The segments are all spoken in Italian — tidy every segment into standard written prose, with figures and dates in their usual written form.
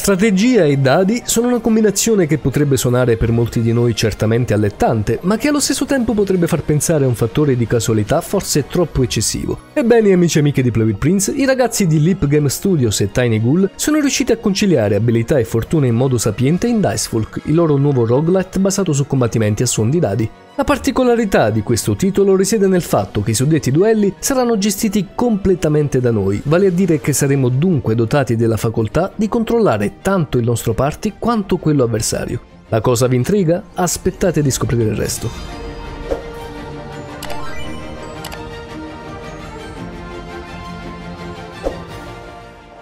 Strategia e dadi sono una combinazione che potrebbe suonare per molti di noi certamente allettante, ma che allo stesso tempo potrebbe far pensare a un fattore di casualità forse troppo eccessivo. Ebbene, amici e amiche di Play with Prince, i ragazzi di Leap Game Studios e Tiny Ghoul sono riusciti a conciliare abilità e fortuna in modo sapiente in Dicefolk, il loro nuovo roguelite basato su combattimenti a suon di dadi. La particolarità di questo titolo risiede nel fatto che i suddetti duelli saranno gestiti completamente da noi, vale a dire che saremo dunque dotati della facoltà di controllare tanto il nostro party quanto quello avversario. La cosa vi intriga? Aspettate di scoprire il resto.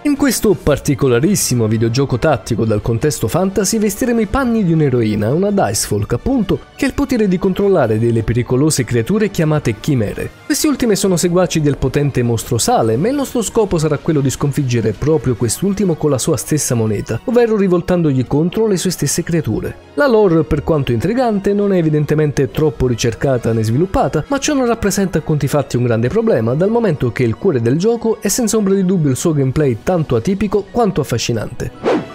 In questo particolarissimo videogioco tattico dal contesto fantasy vestiremo i panni di un'eroina, una Dicefolk appunto, che ha il potere di controllare delle pericolose creature chiamate chimere. Queste ultime sono seguaci del potente mostro Salem e il nostro scopo sarà quello di sconfiggere proprio quest'ultimo con la sua stessa moneta, ovvero rivoltandogli contro le sue stesse creature. La lore, per quanto intrigante, non è evidentemente troppo ricercata né sviluppata, ma ciò non rappresenta a conti fatti un grande problema, dal momento che il cuore del gioco è senza ombra di dubbio il suo gameplay tanto atipico quanto affascinante.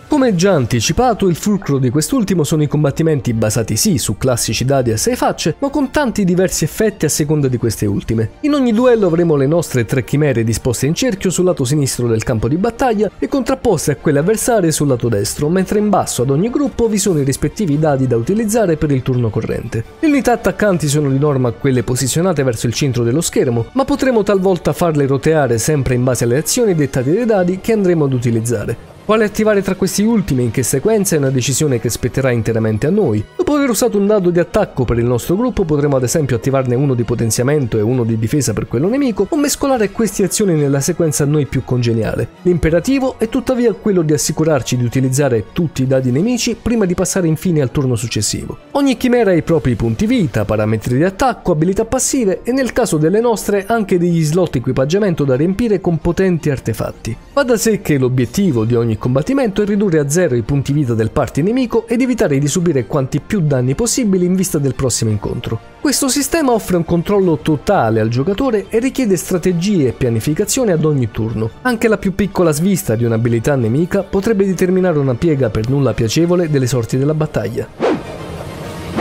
Come già anticipato, il fulcro di quest'ultimo sono i combattimenti basati sì su classici dadi a 6 facce, ma con tanti diversi effetti a seconda di queste ultime. In ogni duello avremo le nostre 3 chimere disposte in cerchio sul lato sinistro del campo di battaglia e contrapposte a quelle avversarie sul lato destro, mentre in basso ad ogni gruppo vi sono i rispettivi dadi da utilizzare per il turno corrente. Le unità attaccanti sono di norma quelle posizionate verso il centro dello schermo, ma potremo talvolta farle roteare sempre in base alle azioni dettate dai dadi che andremo ad utilizzare. Quale attivare tra questi ultimi e in che sequenza è una decisione che spetterà interamente a noi. Dopo aver usato un dado di attacco per il nostro gruppo potremo ad esempio attivarne uno di potenziamento e uno di difesa per quello nemico o mescolare queste azioni nella sequenza a noi più congeniale. L'imperativo è tuttavia quello di assicurarci di utilizzare tutti i dadi nemici prima di passare infine al turno successivo. Ogni chimera ha i propri punti vita, parametri di attacco, abilità passive e nel caso delle nostre anche degli slot equipaggiamento da riempire con potenti artefatti. Va da sé che l'obiettivo di ogni combattimento è ridurre a 0 i punti vita del party nemico ed evitare di subire quanti più danni possibili in vista del prossimo incontro. Questo sistema offre un controllo totale al giocatore e richiede strategie e pianificazione ad ogni turno. Anche la più piccola svista di un'abilità nemica potrebbe determinare una piega per nulla piacevole delle sorti della battaglia.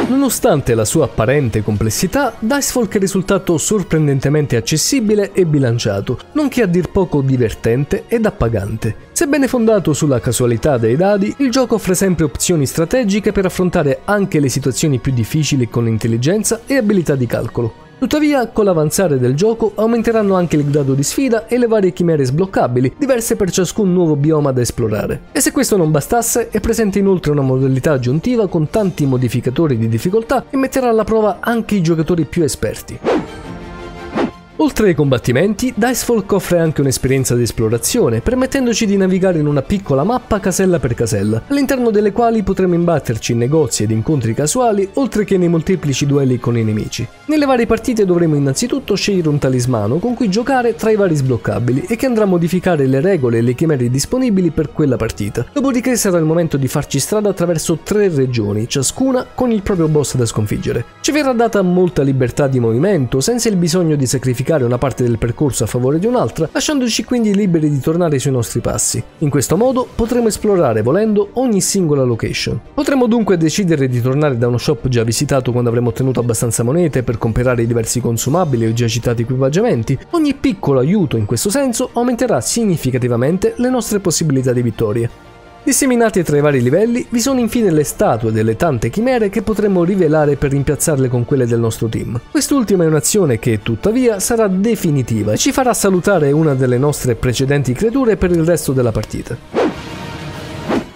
Nonostante la sua apparente complessità, Dicefolk è risultato sorprendentemente accessibile e bilanciato, nonché a dir poco divertente ed appagante. Sebbene fondato sulla casualità dei dadi, il gioco offre sempre opzioni strategiche per affrontare anche le situazioni più difficili con intelligenza e abilità di calcolo. Tuttavia, con l'avanzare del gioco aumenteranno anche il grado di sfida e le varie chimere sbloccabili, diverse per ciascun nuovo bioma da esplorare. E se questo non bastasse, è presente inoltre una modalità aggiuntiva con tanti modificatori di difficoltà che metterà alla prova anche i giocatori più esperti. Oltre ai combattimenti, Dicefolk offre anche un'esperienza di esplorazione, permettendoci di navigare in una piccola mappa casella per casella, all'interno delle quali potremo imbatterci in negozi ed incontri casuali, oltre che nei molteplici duelli con i nemici. Nelle varie partite dovremo innanzitutto scegliere un talismano con cui giocare tra i vari sbloccabili e che andrà a modificare le regole e le chimere disponibili per quella partita. Dopodiché sarà il momento di farci strada attraverso 3 regioni, ciascuna con il proprio boss da sconfiggere. Ci verrà data molta libertà di movimento, senza il bisogno di sacrificare una parte del percorso a favore di un'altra, lasciandoci quindi liberi di tornare sui nostri passi. In questo modo potremo esplorare volendo ogni singola location. Potremo dunque decidere di tornare da uno shop già visitato quando avremo ottenuto abbastanza monete per comprare i diversi consumabili o già citati equipaggiamenti. Ogni piccolo aiuto in questo senso aumenterà significativamente le nostre possibilità di vittorie. Disseminati tra i vari livelli vi sono infine le statue delle tante chimere che potremo rivelare per rimpiazzarle con quelle del nostro team. Quest'ultima è un'azione che tuttavia sarà definitiva e ci farà salutare una delle nostre precedenti creature per il resto della partita.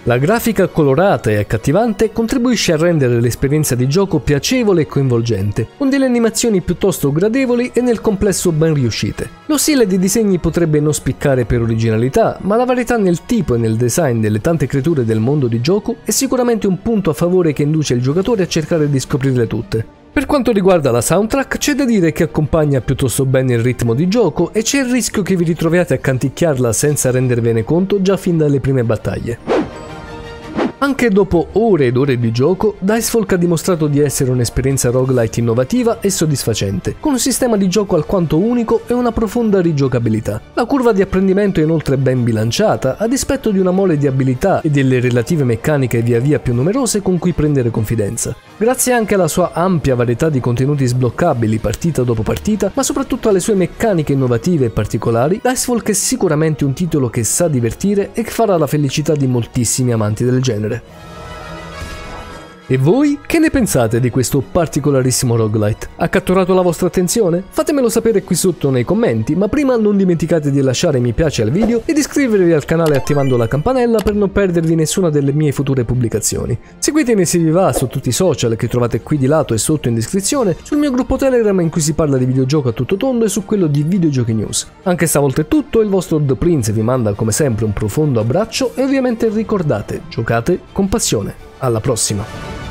La grafica colorata e accattivante contribuisce a rendere l'esperienza di gioco piacevole e coinvolgente, con delle animazioni piuttosto gradevoli e nel complesso ben riuscite. Lo stile dei disegni potrebbe non spiccare per originalità, ma la varietà nel tipo e nel design delle tante creature del mondo di gioco è sicuramente un punto a favore che induce il giocatore a cercare di scoprirle tutte. Per quanto riguarda la soundtrack, c'è da dire che accompagna piuttosto bene il ritmo di gioco e c'è il rischio che vi ritroviate a canticchiarla senza rendervene conto già fin dalle prime battaglie. Anche dopo ore ed ore di gioco, Dicefall ha dimostrato di essere un'esperienza roguelite innovativa e soddisfacente, con un sistema di gioco alquanto unico e una profonda rigiocabilità. La curva di apprendimento è inoltre ben bilanciata, a dispetto di una mole di abilità e delle relative meccaniche via via più numerose con cui prendere confidenza. Grazie anche alla sua ampia varietà di contenuti sbloccabili partita dopo partita, ma soprattutto alle sue meccaniche innovative e particolari, Dicefall è sicuramente un titolo che sa divertire e che farà la felicità di moltissimi amanti del genere. E voi che ne pensate di questo particolarissimo roguelite? Ha catturato la vostra attenzione? Fatemelo sapere qui sotto nei commenti, ma prima non dimenticate di lasciare mi piace al video ed iscrivervi al canale attivando la campanella per non perdervi nessuna delle mie future pubblicazioni. Seguitemi se vi va su tutti i social che trovate qui di lato e sotto in descrizione, sul mio gruppo Telegram in cui si parla di videogioco a tutto tondo e su quello di Videogiochi News. Anche stavolta è tutto, il vostro The Prince vi manda come sempre un profondo abbraccio e ovviamente ricordate, giocate con passione. Alla prossima!